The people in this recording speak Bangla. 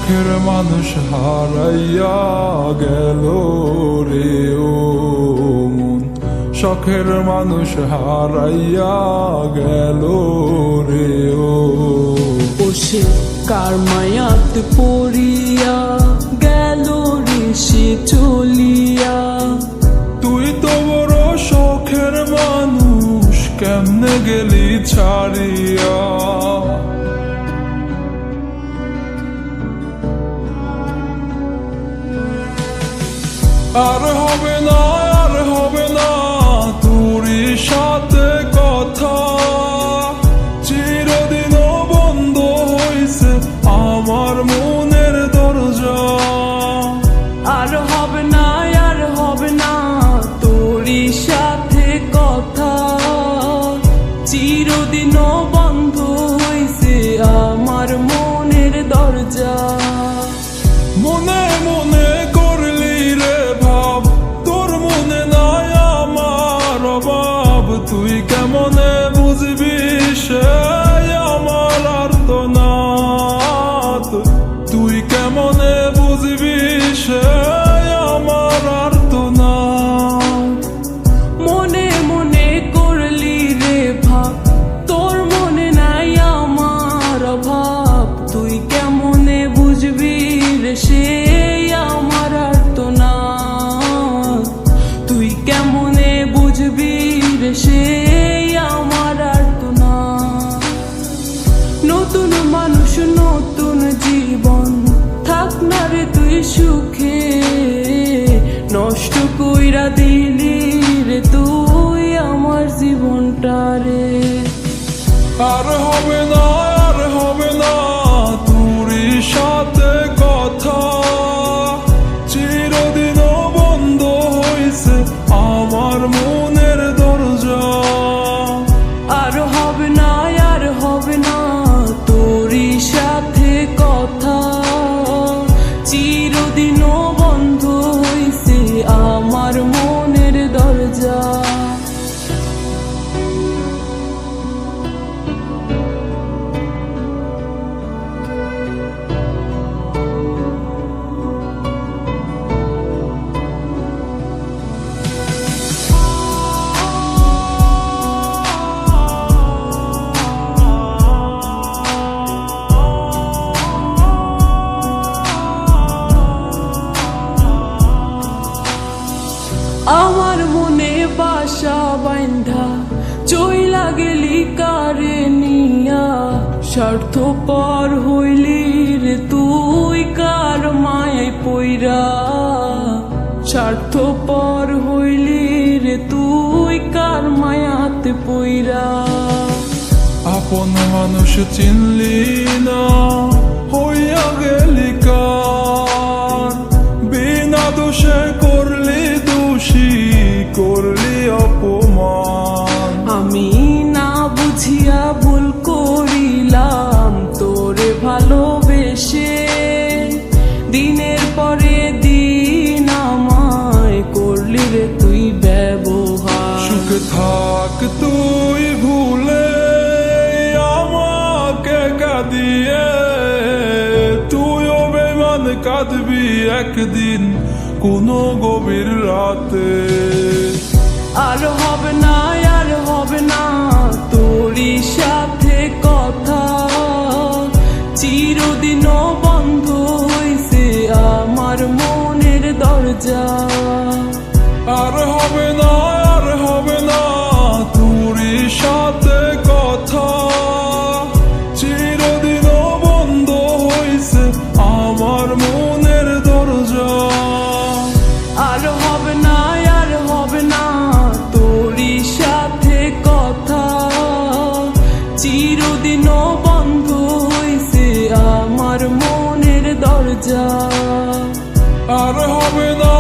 শখের মানুষ হারাইয়া গেল রে ও মন, শখের মানুষ হারাইয়া গেল রে ও। সে কার মায়াত পড়িয়া গেল রে সে চলিয়া। তুই তো বড় শখের মানুষ, কেমনে গেলি ছাড়িয়া। আর হবে না, আর হবে না তোরই সাথে কথা, চিরদিনও বন্ধ হইছে আমার মনের দরজা। আর হবে না, আর হবে না তোরই সাথে কথা, চিরদিনও বন্ধ হইছে আমার মনের দরজা। মনে মনে করলি রে ভাব, তোর মনে নাই আমার অভাব। তুই কেমনে বুঝবি সে আমার আর্তনাদ, তুই কেমনে বুঝবি সে আমার আর্তনাদ। মনে মনে করলি রে ভাব, তোর মনে নাই আমার অভাব। তুই কেমনে বুঝবি রে সে আমার আর্তনাদ, তুই কেমনে বুঝবি রে সে আমার আর্তনাদ। নতুন মানুষ নতুন জীবন, থাক না রে তুই সুখে, নষ্ট কইরা দিলি রে তুই আমার জীবনটা রে। আর হবে না, আর হবে না তোরই সাথে কথা, চিরদিনও বন্ধ হইছে আমার মনের দরজা। আর হবে না, আর হবে না তোরই সাথে কথা, চিরদিনও বন্ধ হইছে আমার মনের দরজা। আমার মনে বাসা বাইন্ধা চইলা গেলি কারে নিয়া, স্বার্থপর হইলি রে তুই কার মায়ায় পইরা। স্বার্থপর হইলি রে তুই কার মায়াতে পইরা। আপন মানুষ চিনলি না, হইয়া গেলি কার, বিনা দোষে করলি দোষী, করলি অপমান। আমি না বুঝিয়া ভুল করিলাম তোরে ভালোবেসে, দিনের পরে দিন আমায় করলি রে তুই ব্যবহার। সুখ থাক তুই ভুলে আমাকে কাঁদিয়ে, তুইও বেমান কাঁদবি একদিন কোনো গভীর রাতে। আর হবে না, আর হবে না তোরই সাথে কথা, চিরদিনও বন্ধ হইছে আমার মনের দরজা। আর হবে না, আর হবে না তোরই সাথে কথা, চিরদিনও বন্ধ হইছে আমার মনের দরজা। আর হবে না, আর হবে না তোরই সাথে কথা, চিরদিনও বন্ধ হইছে আমার মনের দরজা। আর হবে না,